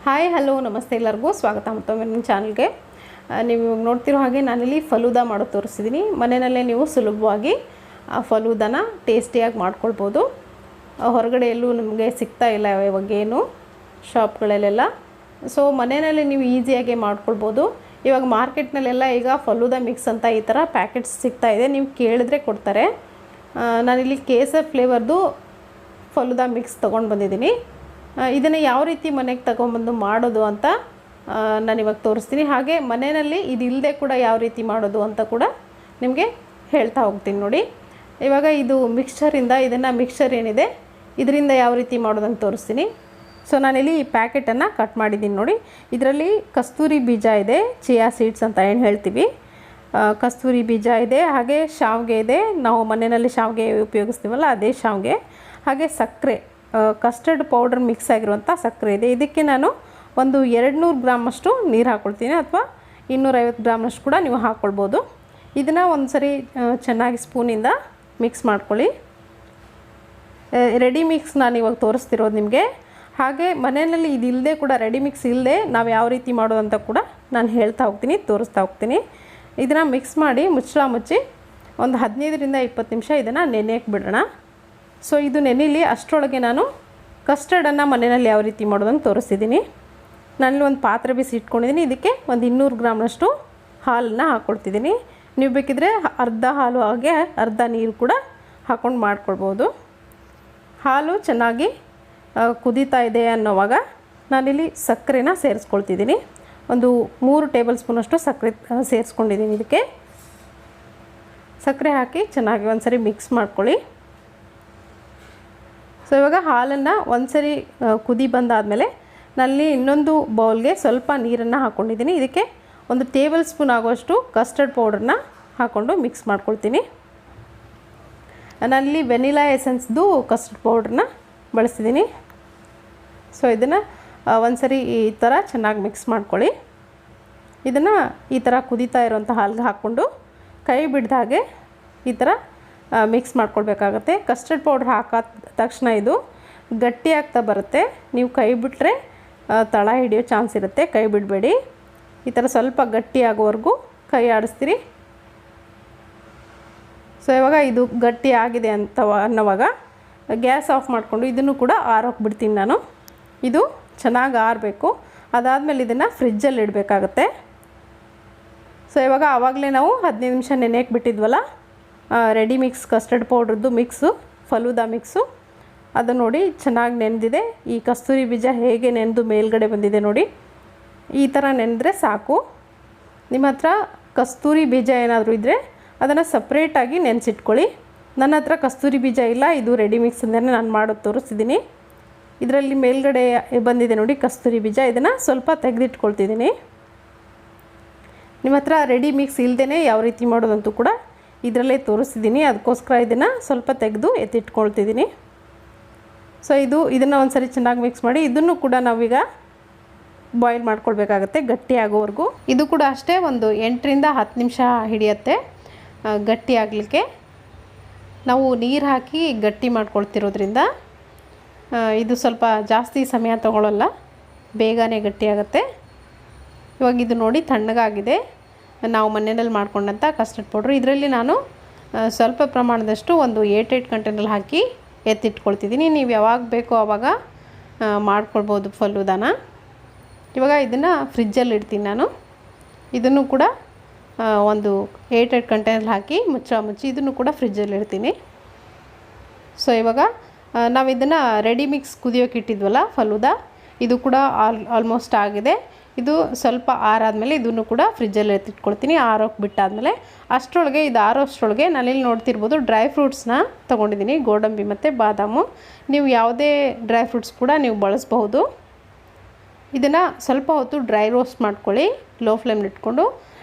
Hi hello ನಮಸ್ತೆ ಎಲ್ಲರಿಗೂ ಸ್ವಾಗತ ಮತ್ತೊಮ್ಮೆ ನನ್ನ ಚಾನಲ್ಗೆ. ನೀವು ನೋಡ್ತಿರೋ ಹಾಗೆ ನಾನಿಲ್ಲಿ ಫಲೂದಾ ಮಾಡೋ ತೋರಿಸ್ತಿದ್ದೀನಿ. ಮನೆಯಲ್ಲೇ ನೀವು ಸುಲಭವಾಗಿ ಫಲೂದಾನ ಟೇಸ್ಟಿಯಾಗಿ ಮಾಡ್ಕೊಳ್ಬೋದು. ಹೊರಗಡೆ ಎಲ್ಲೂ ನಿಮಗೆ ಸಿಗ್ತಾ ಇಲ್ಲ ಇವಾಗೇನು ಶಾಪ್ಗಳಲ್ಲೆಲ್ಲ. ಸೊ ಮನೆಯಲ್ಲೇ ನೀವು ಈಸಿಯಾಗಿ ಮಾಡ್ಕೊಳ್ಬೋದು. ಇವಾಗ ಮಾರ್ಕೆಟ್ನಲ್ಲೆಲ್ಲ ಈಗ ಫಲೂದಾ ಮಿಕ್ಸ್ ಅಂತ ಈ ಥರ ಪ್ಯಾಕೆಟ್ಸ್ ಸಿಗ್ತಾ ಇದೆ, ನೀವು ಕೇಳಿದ್ರೆ ಕೊಡ್ತಾರೆ. ನಾನಿಲ್ಲಿ ಕೇಸರ್ ಫ್ಲೇವರ್ದು ಫಲೂದಾ ಮಿಕ್ಸ್ ತೊಗೊಂಡು ಬಂದಿದ್ದೀನಿ. ಇದನ್ನು ಯಾವ ರೀತಿ ಮನೆಗೆ ತಗೊಂಬಂದು ಮಾಡೋದು ಅಂತ ನಾನಿವಾಗ ತೋರಿಸ್ತೀನಿ. ಹಾಗೆ ಮನೆಯಲ್ಲಿ ಇದು ಇಲ್ಲದೆ ಕೂಡ ಯಾವ ರೀತಿ ಮಾಡೋದು ಅಂತ ಕೂಡ ನಿಮಗೆ ಹೇಳ್ತಾ ಹೋಗ್ತೀನಿ ನೋಡಿ. ಇವಾಗ ಇದು ಮಿಕ್ಸ್ಚರಿಂದ ಮಿಕ್ಸ್ಚರ್ ಏನಿದೆ ಇದರಿಂದ ಯಾವ ರೀತಿ ಮಾಡೋದಂತ ತೋರಿಸ್ತೀನಿ. ಸೊ ನಾನಿಲ್ಲಿ ಈ ಪ್ಯಾಕೆಟನ್ನು ಕಟ್ ಮಾಡಿದ್ದೀನಿ ನೋಡಿ. ಇದರಲ್ಲಿ ಕಸ್ತೂರಿ ಬೀಜ ಇದೆ, ಚಿಯಾ ಸೀಡ್ಸ್ ಅಂತ ಏನು ಹೇಳ್ತೀವಿ, ಕಸ್ತೂರಿ ಬೀಜ ಇದೆ, ಹಾಗೆ ಶಾವಿಗೆ ಇದೆ, ನಾವು ಮನೆಯಲ್ಲಿ ಶಾವಿಗೆ ಉಪಯೋಗಿಸ್ತೀವಲ್ಲ ಅದೇ ಶಾವಿಗೆ, ಹಾಗೆ ಸಕ್ಕರೆ, ಕಸ್ಟರ್ಡ್ ಪೌಡರ್ ಮಿಕ್ಸ್ ಆಗಿರುವಂಥ ಸಕ್ಕರೆ ಇದೆ. ಇದಕ್ಕೆ ನಾನು ಒಂದು 200 ಗ್ರಾಮಷ್ಟು ನೀರು ಹಾಕ್ಕೊಳ್ತೀನಿ, ಅಥವಾ 250 ಗ್ರಾಮಷ್ಟು ಕೂಡ ನೀವು ಹಾಕ್ಕೊಳ್ಬೋದು. ಇದನ್ನು ಒಂದು ಸರಿ ಚೆನ್ನಾಗಿ ಸ್ಪೂನಿಂದ ಮಿಕ್ಸ್ ಮಾಡ್ಕೊಳ್ಳಿ. ರೆಡಿ ಮಿಕ್ಸ್ ನಾನು ಇವಾಗ ತೋರಿಸ್ತಿರೋದು ನಿಮಗೆ. ಹಾಗೆ ಮನೆಯಲ್ಲಿ ಇದು ಇಲ್ಲದೆ ಕೂಡ, ರೆಡಿ ಮಿಕ್ಸ್ ಇಲ್ಲದೆ ನಾವು ಯಾವ ರೀತಿ ಮಾಡೋದು ಅಂತ ಕೂಡ ನಾನು ಹೇಳ್ತಾ ಹೋಗ್ತೀನಿ, ತೋರಿಸ್ತಾ ಹೋಗ್ತೀನಿ. ಇದನ್ನು ಮಿಕ್ಸ್ ಮಾಡಿ ಮುಚ್ಚಳ ಮುಚ್ಚಿ ಒಂದು 15ರಿಂದ 20 ನಿಮಿಷ ಇದನ್ನು ನೆನೆಯಕ್ಕೆ ಬಿಡೋಣ. ಸೊ ಇದು ನೆನೆಯಲ್ಲಿ ಅಷ್ಟರೊಳಗೆ ನಾನು ಕಸ್ಟರ್ಡನ್ನು ಮನೆಯಲ್ಲಿ ಯಾವ ರೀತಿ ಮಾಡೋದನ್ನು ತೋರಿಸ್ತಿದ್ದೀನಿ. ನಾನಲ್ಲಿ ಒಂದು ಪಾತ್ರೆ ಬಿಸಿ ಇಟ್ಕೊಂಡಿದ್ದೀನಿ. ಇದಕ್ಕೆ ಒಂದು 200 ಗ್ರಾಮ್ನಷ್ಟು ಹಾಲನ್ನು ಹಾಕ್ಕೊಳ್ತಿದ್ದೀನಿ. ನೀವು ಬೇಕಿದ್ರೆ ಅರ್ಧ ಹಾಲು ಹಾಗೆ ಅರ್ಧ ನೀರು ಕೂಡ ಹಾಕ್ಕೊಂಡು ಮಾಡ್ಕೊಳ್ಬೋದು. ಹಾಲು ಚೆನ್ನಾಗಿ ಕುದೀತಾ ಇದೆ ಅನ್ನೋವಾಗ ನಾನಿಲ್ಲಿ ಸಕ್ಕರೆನ ಸೇರಿಸ್ಕೊಳ್ತಿದ್ದೀನಿ. ಒಂದು 3 ಟೇಬಲ್ ಸ್ಪೂನಷ್ಟು ಸಕ್ಕರೆ ಸೇರಿಸ್ಕೊಂಡಿದ್ದೀನಿ. ಇದಕ್ಕೆ ಸಕ್ಕರೆ ಹಾಕಿ ಚೆನ್ನಾಗಿ ಒಂದು ಸರಿ ಮಿಕ್ಸ್ ಮಾಡ್ಕೊಳ್ಳಿ. ಸೊ ಇವಾಗ ಹಾಲನ್ನು ಒಂದು ಸರಿ ಕುದಿ ಬಂದಾದಮೇಲೆ ನಲ್ಲಿ ಇನ್ನೊಂದು ಬೌಲ್ಗೆ ಸ್ವಲ್ಪ ನೀರನ್ನು ಹಾಕ್ಕೊಂಡಿದ್ದೀನಿ. ಇದಕ್ಕೆ ಒಂದು ಟೇಬಲ್ ಸ್ಪೂನ್ ಆಗುವಷ್ಟು ಕಸ್ಟರ್ಡ್ ಪೌಡರ್ನ ಹಾಕ್ಕೊಂಡು ಮಿಕ್ಸ್ ಮಾಡ್ಕೊಳ್ತೀನಿ. ನಾನಿಲ್ಲಿ ವೆನಿಲಾ ಎಸೆನ್ಸ್ದು ಕಸ್ಟರ್ಡ್ ಪೌಡ್ರನ್ನ ಬಳಸ್ತಿದ್ದೀನಿ. ಸೊ ಇದನ್ನು ಒಂದು ಸರಿ ಈ ಥರ ಚೆನ್ನಾಗಿ ಮಿಕ್ಸ್ ಮಾಡ್ಕೊಳ್ಳಿ. ಇದನ್ನು ಈ ಥರ ಕುದೀತಾ ಇರೋಂಥ ಹಾಲಿಗೆ ಹಾಕ್ಕೊಂಡು ಕೈ ಬಿಡ್ದ ಹಾಗೆ ಈ ಥರ ಮಿಕ್ಸ್ ಮಾಡ್ಕೊಳ್ಬೇಕಾಗತ್ತೆ. ಕಸ್ಟರ್ಡ್ ಪೌಡ್ರ್ ಹಾಕಾದ ತಕ್ಷಣ ಇದು ಗಟ್ಟಿ ಆಗ್ತಾ ಬರುತ್ತೆ. ನೀವು ಕೈ ಬಿಟ್ಟರೆ ತಳ ಹಿಡಿಯೋ ಚಾನ್ಸ್ ಇರುತ್ತೆ, ಕೈ ಬಿಡಬೇಡಿ. ಈ ಥರ ಸ್ವಲ್ಪ ಗಟ್ಟಿ ಆಗೋವರೆಗೂ ಕೈ ಆಡಿಸ್ತೀರಿ. ಸೊ ಇವಾಗ ಇದು ಗಟ್ಟಿ ಆಗಿದೆ ಅನ್ನೋವಾಗ ಗ್ಯಾಸ್ ಆಫ್ ಮಾಡಿಕೊಂಡು ಇದನ್ನು ಕೂಡ ಆರೋಕ್ಕೆ ಬಿಡ್ತೀನಿ ನಾನು. ಇದು ಚೆನ್ನಾಗಿ ಆರಬೇಕು. ಅದಾದಮೇಲೆ ಇದನ್ನು ಫ್ರಿಜ್ಜಲ್ಲಿ ಇಡಬೇಕಾಗತ್ತೆ. ಸೊ ಇವಾಗ ಆವಾಗಲೇ ನಾವು 15 ನಿಮಿಷ ನೆನೆಯಕ್ಕೆ ಬಿಟ್ಟಿದ್ವಲ್ಲ ರೆಡಿ ಮಿಕ್ಸ್ ಕಸ್ಟರ್ಡ್ ಪೌಡ್ರದ್ದು ಮಿಕ್ಸು, ಫಲೂದಾ ಮಿಕ್ಸು, ಅದು ನೋಡಿ ಚೆನ್ನಾಗಿ ನೆನೆದಿದೆ. ಈ ಕಸ್ತೂರಿ ಬೀಜ ಹೇಗೆ ನೆನೆದು ಮೇಲ್ಗಡೆ ಬಂದಿದೆ ನೋಡಿ, ಈ ಥರ ನೆನೆದ್ರೆ ಸಾಕು. ನಿಮ್ಮ ಹತ್ರ ಕಸ್ತೂರಿ ಬೀಜ ಏನಾದರೂ ಇದ್ದರೆ ಅದನ್ನು ಸಪ್ರೇಟಾಗಿ ನೆನೆಸಿಟ್ಕೊಳ್ಳಿ. ನನ್ನ ಹತ್ರ ಕಸ್ತೂರಿ ಬೀಜ ಇಲ್ಲ, ಇದು ರೆಡಿ ಮಿಕ್ಸ್ ಅಂದರೆ ನಾನು ಮಾಡೋದು ತೋರಿಸ್ತಿದ್ದೀನಿ. ಇದರಲ್ಲಿ ಮೇಲ್ಗಡೆ ಬಂದಿದೆ ನೋಡಿ ಕಸ್ತೂರಿ ಬೀಜ, ಇದನ್ನು ಸ್ವಲ್ಪ ತೆಗೆದಿಟ್ಕೊಳ್ತಿದ್ದೀನಿ. ನಿಮ್ಮ ಹತ್ರ ರೆಡಿ ಮಿಕ್ಸ್ ಇಲ್ಲದೇ ಯಾವ ರೀತಿ ಮಾಡೋದಂತೂ ಕೂಡ ಇದರಲ್ಲೇ ತೋರಿಸ್ತಿದ್ದೀನಿ, ಅದಕ್ಕೋಸ್ಕರ ಇದನ್ನು ಸ್ವಲ್ಪ ತೆಗೆದು ಎತ್ತಿಟ್ಕೊಳ್ತಿದ್ದೀನಿ. ಸೊ ಇದನ್ನು ಒಂದು ಸರಿ ಚೆನ್ನಾಗಿ ಮಿಕ್ಸ್ ಮಾಡಿ ಇದನ್ನು ಕೂಡ ನಾವೀಗ ಬಾಯ್ಲ್ ಮಾಡ್ಕೊಳ್ಬೇಕಾಗತ್ತೆ ಗಟ್ಟಿ ಆಗೋವರೆಗೂ. ಇದು ಕೂಡ ಅಷ್ಟೇ ಒಂದು 8ರಿಂದ 10 ನಿಮಿಷ ಹಿಡಿಯುತ್ತೆ ಗಟ್ಟಿ ಆಗಲಿಕ್ಕೆ. ನಾವು ನೀರು ಹಾಕಿ ಗಟ್ಟಿ ಮಾಡ್ಕೊಳ್ತಿರೋದ್ರಿಂದ ಇದು ಸ್ವಲ್ಪ ಜಾಸ್ತಿ ಸಮಯ ತಗೊಳ್ಳಲ್ಲ, ಬೇಗನೆ ಗಟ್ಟಿಯಾಗುತ್ತೆ. ಇವಾಗ ಇದು ನೋಡಿ ತಣ್ಣಗಾಗಿದೆ ನಾವು ಮನೆಯಲ್ಲಿ ಮಾಡ್ಕೊಂಡಂಥ ಕಸ್ಟರ್ಡ್ ಪೌಡ್ರು. ಇದರಲ್ಲಿ ನಾನು ಸ್ವಲ್ಪ ಪ್ರಮಾಣದಷ್ಟು ಒಂದು 8 ಕಂಟೈನಲ್ಲಿ ಹಾಕಿ ಎತ್ತಿಟ್ಕೊಳ್ತಿದ್ದೀನಿ. ನೀವು ಯಾವಾಗ ಬೇಕೋ ಆವಾಗ ಮಾಡ್ಕೊಳ್ಬೋದು ಫಲೂದಾನ. ಇವಾಗ ಇದನ್ನು ಫ್ರಿಜ್ಜಲ್ಲಿ ಇಡ್ತೀನಿ ನಾನು. ಇದನ್ನು ಕೂಡ ಒಂದು 8 ಕಂಟೈನಲ್ಲಿ ಹಾಕಿ ಮುಚ್ಚಿ ಇದನ್ನು ಕೂಡ ಫ್ರಿಜ್ಜಲ್ಲಿ ಇಡ್ತೀನಿ. ಸೊ ಇವಾಗ ನಾವು ಇದನ್ನು ರೆಡಿ ಮಿಕ್ಸ್ ಕುದಿಯೋಕೆ ಇಟ್ಟಿದ್ವಲ್ಲ ಫಲೂದಾ, ಇದು ಕೂಡ ಆಲ್ಮೋಸ್ಟ್ ಆಗಿದೆ. ಇದು ಸ್ವಲ್ಪ ಆರಾದಮೇಲೆ ಇದನ್ನು ಕೂಡ ಫ್ರಿಜ್ಜಲ್ಲಿ ಎತ್ತಿಟ್ಕೊಳ್ತೀನಿ. ಆರೋಕ್ಕೆ ಬಿಟ್ಟಾದಮೇಲೆ ಅಷ್ಟರೊಳಗೆ ಇದು ಆರೋಷ್ಟರೊಳಗೆ ನಾನಿಲ್ಲಿ ನೋಡ್ತಿರ್ಬೋದು ಡ್ರೈ ಫ್ರೂಟ್ಸ್ನ ತೊಗೊಂಡಿದ್ದೀನಿ, ಗೋಡಂಬಿ ಮತ್ತು ಬಾದಾಮು. ನೀವು ಯಾವುದೇ ಡ್ರೈ ಫ್ರೂಟ್ಸ್ ಕೂಡ ನೀವು ಬಳಸ್ಬಹುದು. ಇದನ್ನು ಸ್ವಲ್ಪ ಹೊತ್ತು ಡ್ರೈ ರೋಸ್ಟ್ ಮಾಡ್ಕೊಳ್ಳಿ, ಲೋ ಫ್ಲೇಮ್ನ ಇಟ್ಕೊಂಡು.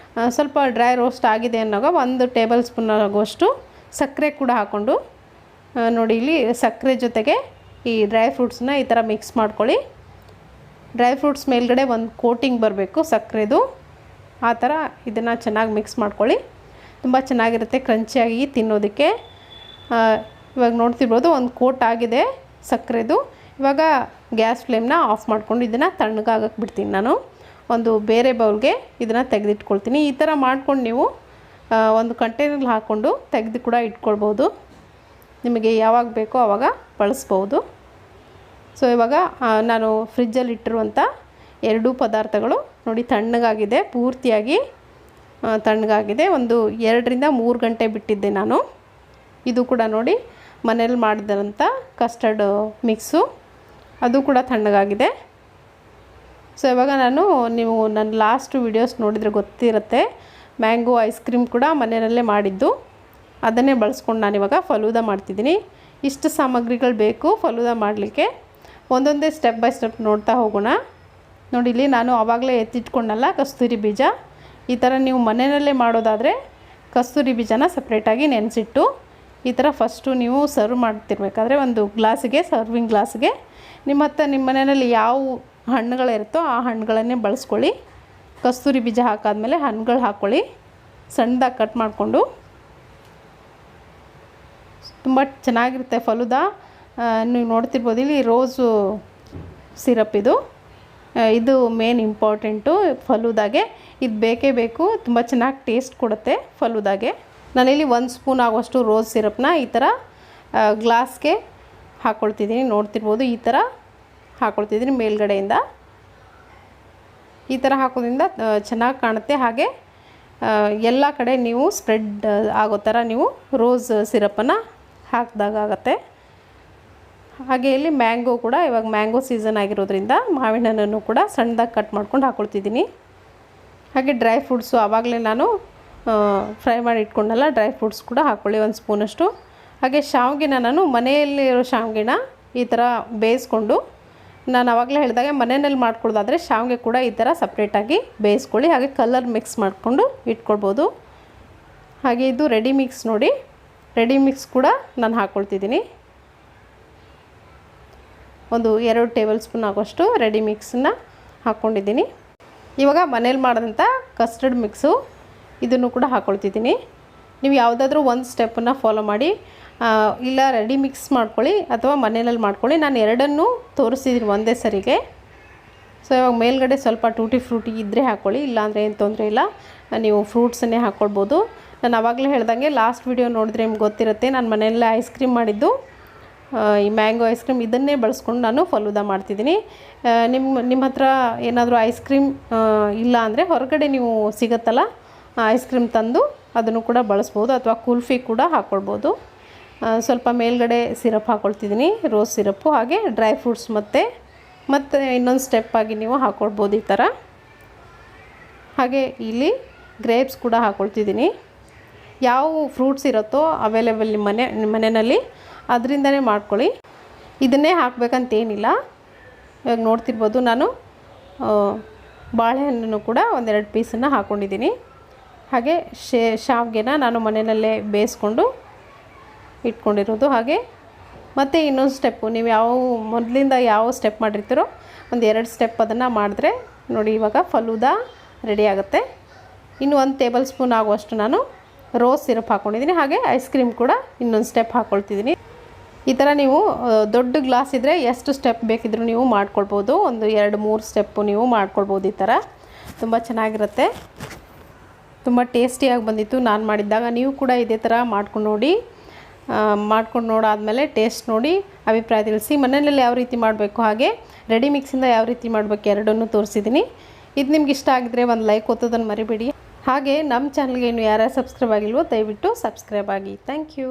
ಸ್ವಲ್ಪ ಡ್ರೈ ರೋಸ್ಟ್ ಆಗಿದೆ ಅನ್ನೋವಾಗ 1 ಟೇಬಲ್ ಸ್ಪೂನ್ ಆಗುವಷ್ಟು ಸಕ್ಕರೆ ಕೂಡ ಹಾಕ್ಕೊಂಡು ನೋಡಿ, ಇಲ್ಲಿ ಸಕ್ಕರೆ ಜೊತೆಗೆ ಈ ಡ್ರೈ ಫ್ರೂಟ್ಸ್ನ ಈ ಥರ ಮಿಕ್ಸ್ ಮಾಡ್ಕೊಳ್ಳಿ. ಡ್ರೈ ಫ್ರೂಟ್ಸ್ ಮೇಲ್ಗಡೆ ಒಂದು ಕೋಟಿಂಗ್ ಬರಬೇಕು ಸಕ್ಕರೆದು, ಆ ಥರ ಇದನ್ನು ಚೆನ್ನಾಗಿ ಮಿಕ್ಸ್ ಮಾಡ್ಕೊಳ್ಳಿ. ತುಂಬ ಚೆನ್ನಾಗಿರುತ್ತೆ ಕ್ರಂಚಿಯಾಗಿ ತಿನ್ನೋದಕ್ಕೆ. ಇವಾಗ ನೋಡ್ತಿರ್ಬೋದು ಒಂದು ಕೋಟ್ ಆಗಿದೆ ಸಕ್ಕರೆದು. ಇವಾಗ ಗ್ಯಾಸ್ ಫ್ಲೇಮ್ನ ಆಫ್ ಮಾಡ್ಕೊಂಡು ಇದನ್ನು ತಣ್ಣಗಾಗಕ್ಕೆ ಬಿಡ್ತೀನಿ ನಾನು. ಒಂದು ಬೇರೆ ಬೌಲ್ಗೆ ಇದನ್ನು ತೆಗೆದಿಟ್ಕೊಳ್ತೀನಿ. ಈ ಥರ ಮಾಡ್ಕೊಂಡು ನೀವು ಒಂದು ಕಂಟೈನರ್ಗೆ ಹಾಕ್ಕೊಂಡು ತೆಗೆದು ಕೂಡ ಇಟ್ಕೊಳ್ಬೋದು. ನಿಮಗೆ ಯಾವಾಗ ಬೇಕೋ ಆವಾಗ ಬಳಸ್ಬೋದು. ಸೊ ಇವಾಗ ನಾನು ಫ್ರಿಜ್ಜಲ್ಲಿ ಇಟ್ಟಿರುವಂಥ 2 ಪದಾರ್ಥಗಳು ನೋಡಿ ತಣ್ಣಗಾಗಿದೆ, ಪೂರ್ತಿಯಾಗಿ ತಣ್ಣಗಾಗಿದೆ. ಒಂದು 2ರಿಂದ 3 ಗಂಟೆ ಬಿಟ್ಟಿದ್ದೆ ನಾನು. ಇದು ಕೂಡ ನೋಡಿ ಮನೇಲಿ ಮಾಡಿದಂಥ ಕಸ್ಟರ್ಡ್ ಮಿಕ್ಸು, ಅದು ಕೂಡ ತಣ್ಣಗಾಗಿದೆ. ಸೊ ಇವಾಗ ನೀವು ನನ್ನ ಲಾಸ್ಟ್ ವೀಡಿಯೋಸ್ ನೋಡಿದರೆ ಗೊತ್ತಿರುತ್ತೆ, ಮ್ಯಾಂಗೋ ಐಸ್ ಕ್ರೀಮ್ ಕೂಡ ಮನೆಯಲ್ಲೇ ಮಾಡಿದ್ದು, ಅದನ್ನೇ ಬಳಸ್ಕೊಂಡು ನಾನಿವಾಗ ಫಲೂದಾ ಮಾಡ್ತಿದ್ದೀನಿ. ಇಷ್ಟು ಸಾಮಗ್ರಿಗಳು ಬೇಕು ಫಲೂದಾ ಮಾಡಲಿಕ್ಕೆ. ಒಂದೊಂದೇ ಸ್ಟೆಪ್ ಬೈ ಸ್ಟೆಪ್ ನೋಡ್ತಾ ಹೋಗೋಣ. ನೋಡಿ ಇಲ್ಲಿ ನಾನು ಆವಾಗಲೇ ಎತ್ತಿಟ್ಕೊಂಡಲ್ಲ ಕಸ್ತೂರಿ ಬೀಜ. ಈ ಥರ ನೀವು ಮನೆಯಲ್ಲೇ ಮಾಡೋದಾದರೆ ಕಸ್ತೂರಿ ಬೀಜನ ಸಪ್ರೇಟಾಗಿ ನೆನೆಸಿಟ್ಟು ಈ ಥರ ಫಸ್ಟು ನೀವು ಸರ್ವ್ ಮಾಡ್ತಿರ್ಬೇಕಾದ್ರೆ ಒಂದು ಗ್ಲಾಸಿಗೆ, ಸರ್ವಿಂಗ್ ಗ್ಲಾಸ್ಗೆ ನಿಮ್ಮ ಮನೆಯಲ್ಲಿ ಯಾವ ಹಣ್ಣುಗಳಿರುತ್ತೋ ಆ ಹಣ್ಣುಗಳನ್ನೇ ಬಳಸ್ಕೊಳ್ಳಿ. ಕಸ್ತೂರಿ ಬೀಜ ಹಾಕಾದ್ಮೇಲೆ ಹಣ್ಣುಗಳು ಹಾಕ್ಕೊಳ್ಳಿ, ಸಣ್ಣದಾಗಿ ಕಟ್ ಮಾಡಿಕೊಂಡು. ತುಂಬ ಚೆನ್ನಾಗಿರುತ್ತೆ ಫಲೂದಾ. ನೀವು ನೋಡ್ತಿರ್ಬೋದು ಇಲ್ಲಿ ರೋಸು ಸಿರಪ್ ಇದು ಮೇನ್ ಇಂಪಾರ್ಟೆಂಟು ಫಲೂದಾಗೆ. ಇದು ಬೇಕೇ ಬೇಕು, ತುಂಬ ಚೆನ್ನಾಗಿ ಟೇಸ್ಟ್ ಕೊಡುತ್ತೆ ಫಲೂದಾಗೆ. ನಾನಿಲ್ಲಿ 1 ಸ್ಪೂನ್ ಆಗುವಷ್ಟು ರೋಸ್ ಸಿರಪ್ನ ಈ ಥರ ಗ್ಲಾಸ್ಗೆ ಹಾಕ್ಕೊಳ್ತಿದ್ದೀನಿ. ನೋಡ್ತಿರ್ಬೋದು ಈ ಥರ ಹಾಕ್ಕೊಳ್ತಿದ್ದೀನಿ ಮೇಲ್ಗಡೆಯಿಂದ. ಈ ಥರ ಹಾಕೋದ್ರಿಂದ ಚೆನ್ನಾಗಿ ಕಾಣುತ್ತೆ. ಹಾಗೆ ಎಲ್ಲ ಕಡೆ ನೀವು ಸ್ಪ್ರೆಡ್ ಆಗೋ ಥರ ನೀವು ರೋಸ್ ಸಿರಪನ್ನು ಹಾಕಿದಾಗತ್ತೆ. ಹಾಗೆ ಇಲ್ಲಿ ಮ್ಯಾಂಗೋ ಕೂಡ, ಇವಾಗ ಮ್ಯಾಂಗೋ ಸೀಸನ್ ಆಗಿರೋದ್ರಿಂದ ಮಾವಿನ ಹಣ್ಣನ್ನು ಕೂಡ ಸಣ್ಣದಾಗಿ ಕಟ್ ಮಾಡ್ಕೊಂಡು ಹಾಕ್ಕೊಳ್ತಿದ್ದೀನಿ. ಹಾಗೆ ಡ್ರೈ ಫ್ರೂಟ್ಸು ಆವಾಗಲೇ ನಾನು ಫ್ರೈ ಮಾಡಿ ಇಟ್ಕೊಂಡಲ್ಲ, ಡ್ರೈ ಫ್ರೂಟ್ಸ್ ಕೂಡ ಹಾಕ್ಕೊಳ್ಳಿ 1 ಸ್ಪೂನಷ್ಟು. ಹಾಗೆ ಶಾವಿಗೆನ ನಾನು ಮನೆಯಲ್ಲಿರೋ ಶಾವಿಗೆನ ಈ ಥರ ಬೇಯಿಸ್ಕೊಂಡು, ನಾನು ಆವಾಗಲೇ ಹೇಳಿದಾಗೆ ಮನೆಯಲ್ಲಿ ಮಾಡ್ಕೊಳ್ಳೋದಾದರೆ ಶಾವಿಗೆ ಕೂಡ ಈ ಥರ ಸಪ್ರೇಟಾಗಿ ಬೇಯಿಸ್ಕೊಳ್ಳಿ. ಹಾಗೆ ಕಲರ್ ಮಿಕ್ಸ್ ಮಾಡಿಕೊಂಡು ಇಟ್ಕೊಳ್ಬೋದು. ಹಾಗೆ ಇದು ರೆಡಿ ಮಿಕ್ಸ್ ನೋಡಿ, ರೆಡಿ ಮಿಕ್ಸ್ ಕೂಡ ನಾನು ಹಾಕ್ಕೊಳ್ತಿದ್ದೀನಿ. ಒಂದು 2 ಟೇಬಲ್ ಸ್ಪೂನ್ ಆಗೋಷ್ಟು ರೆಡಿ ಮಿಕ್ಸನ್ನ ಹಾಕ್ಕೊಂಡಿದ್ದೀನಿ. ಇವಾಗ ಮನೇಲಿ ಮಾಡಿದಂಥ ಕಸ್ಟರ್ಡ್ ಮಿಕ್ಸು ಇದನ್ನು ಕೂಡ ಹಾಕ್ಕೊಳ್ತಿದ್ದೀನಿ. ನೀವು ಯಾವುದಾದ್ರೂ ಒಂದು ಸ್ಟೆಪ್ಪನ್ನು ಫಾಲೋ ಮಾಡಿ, ಇಲ್ಲ ರೆಡಿ ಮಿಕ್ಸ್ ಮಾಡ್ಕೊಳ್ಳಿ ಅಥವಾ ಮನೆಯಲ್ಲಿ ಮಾಡ್ಕೊಳ್ಳಿ. ನಾನು ಎರಡನ್ನೂ ತೋರಿಸಿದ್ದೀನಿ ಒಂದೇ ಸರಿಗೆ. ಸೊ ಇವಾಗ ಮೇಲ್ಗಡೆ ಸ್ವಲ್ಪ ಟೂಟಿ ಫ್ರೂಟಿ ಇದ್ದರೆ ಹಾಕ್ಕೊಳ್ಳಿ, ಇಲ್ಲಾಂದರೆ ಏನು ತೊಂದರೆ ಇಲ್ಲ, ನೀವು ಫ್ರೂಟ್ಸನ್ನೇ ಹಾಕ್ಕೊಳ್ಬೋದು. ನಾನು ಆವಾಗಲೇ ಹೇಳ್ದಂಗೆ ಲಾಸ್ಟ್ ವಿಡಿಯೋ ನೋಡಿದ್ರೆ ನಿಮ್ಗೆ ಗೊತ್ತಿರುತ್ತೆ, ನಾನು ಮನೆಯಲ್ಲೇ ಐಸ್ ಕ್ರೀಮ್ ಮಾಡಿದ್ದು, ಈ ಮ್ಯಾಂಗೋ ಐಸ್ ಕ್ರೀಮ್ ಇದನ್ನೇ ಬಳಸ್ಕೊಂಡು ನಾನು ಫಲೂದಾ ಮಾಡ್ತಿದ್ದೀನಿ. ನಿಮ್ಮ ಹತ್ರ ಏನಾದರೂ ಐಸ್ ಕ್ರೀಮ್ ಇಲ್ಲ ಅಂದರೆ ಹೊರಗಡೆ ನೀವು ಸಿಗುತ್ತಲ್ಲ ಐಸ್ ಕ್ರೀಮ್ ತಂದು ಅದನ್ನು ಕೂಡ ಬಳಸ್ಬೋದು, ಅಥವಾ ಕುಲ್ಫಿ ಕೂಡ ಹಾಕ್ಕೊಳ್ಬೋದು. ಸ್ವಲ್ಪ ಮೇಲ್ಗಡೆ ಸಿರಪ್ ಹಾಕ್ಕೊಳ್ತಿದ್ದೀನಿ, ರೋಸ್ ಸಿರಪ್ಪು. ಹಾಗೆ ಡ್ರೈ ಫ್ರೂಟ್ಸ್ ಮತ್ತು ಇನ್ನೊಂದು ಸ್ಟೆಪ್ಪಾಗಿ ನೀವು ಹಾಕ್ಕೊಳ್ಬೋದು ಈ ಥರ. ಹಾಗೆ ಇಲ್ಲಿ ಗ್ರೇಪ್ಸ್ ಕೂಡ ಹಾಕ್ಕೊಳ್ತಿದ್ದೀನಿ. ಯಾವ ಫ್ರೂಟ್ಸ್ ಇರುತ್ತೋ ಅವೈಲೇಬಲ್ ನಿಮ್ಮ ಮನೆಯಲ್ಲಿ ಅದರಿಂದನೇ ಮಾಡ್ಕೊಳ್ಳಿ. ಇದನ್ನೇ ಹಾಕಬೇಕಂತೇನಿಲ್ಲ. ಇವಾಗ ನೋಡ್ತಿರ್ಬೋದು ನಾನು ಬಾಳೆಹಣ್ಣನ್ನು ಕೂಡ 1-2 ಪೀಸನ್ನು ಹಾಕ್ಕೊಂಡಿದ್ದೀನಿ. ಹಾಗೆ ಶಾವಿಗೆನ ನಾನು ಮನೆಯಲ್ಲೇ ಬೇಯಿಸ್ಕೊಂಡು ಇಟ್ಕೊಂಡಿರೋದು. ಹಾಗೆ ಮತ್ತು ಇನ್ನೊಂದು ಸ್ಟೆಪ್ಪು, ನೀವು ಮೊದಲಿಂದ ಯಾವ ಸ್ಟೆಪ್ ಮಾಡಿರ್ತೀರೋ 1-2 ಸ್ಟೆಪ್ ಅದನ್ನು ಮಾಡಿದ್ರೆ ನೋಡಿ ಇವಾಗ ಫಲೂದಾ ರೆಡಿ ಆಗುತ್ತೆ. ಇನ್ನು 1 ಟೇಬಲ್ ಸ್ಪೂನ್ ಆಗುವಷ್ಟು ನಾನು ರೋಸ್ ಸಿರಪ್ ಹಾಕ್ಕೊಂಡಿದ್ದೀನಿ. ಹಾಗೆ ಐಸ್ ಕ್ರೀಮ್ ಕೂಡ ಇನ್ನೊಂದು ಸ್ಟೆಪ್ ಹಾಕ್ಕೊಳ್ತಿದ್ದೀನಿ. ಈ ಥರ ನೀವು ದೊಡ್ಡ ಗ್ಲಾಸ್ ಇದ್ದರೆ ಎಷ್ಟು ಸ್ಟೆಪ್ ಬೇಕಿದ್ರೂ ನೀವು ಮಾಡ್ಕೊಳ್ಬೋದು. 1-2-3 ಸ್ಟೆಪ್ಪು ನೀವು ಮಾಡ್ಕೊಳ್ಬೋದು. ಈ ಥರ ತುಂಬ ಚೆನ್ನಾಗಿರುತ್ತೆ, ತುಂಬ ಟೇಸ್ಟಿಯಾಗಿ ಬಂದಿತ್ತು ನಾನು ಮಾಡಿದ್ದಾಗ. ನೀವು ಕೂಡ ಇದೇ ಥರ ಮಾಡ್ಕೊಂಡು ನೋಡಾದಮೇಲೆ ಟೇಸ್ಟ್ ನೋಡಿ ಅಭಿಪ್ರಾಯ ತಿಳಿಸಿ. ಮನೆಯಲ್ಲಿ ಯಾವ ರೀತಿ ಮಾಡಬೇಕು, ಹಾಗೆ ರೆಡಿ ಮಿಕ್ಸಿಂದ ಯಾವ ರೀತಿ ಮಾಡಬೇಕು ಎರಡನ್ನೂ ತೋರಿಸಿದ್ದೀನಿ. ಇದು ನಿಮ್ಗೆ ಇಷ್ಟ ಆಗಿದ್ರೆ ಒಂದು ಲೈಕ್ ಒತ್ತೋದನ್ನು ಮರಿಬೇಡಿ. ಹಾಗೆ ನಮ್ಮ ಚಾನಲ್ಗೆ ಇನ್ನು ಯಾರ್ಯಾರು ಸಬ್ಸ್ಕ್ರೈಬ್ ಆಗಿಲ್ವೋ ದಯವಿಟ್ಟು ಸಬ್ಸ್ಕ್ರೈಬ್ ಆಗಿ. Thank you.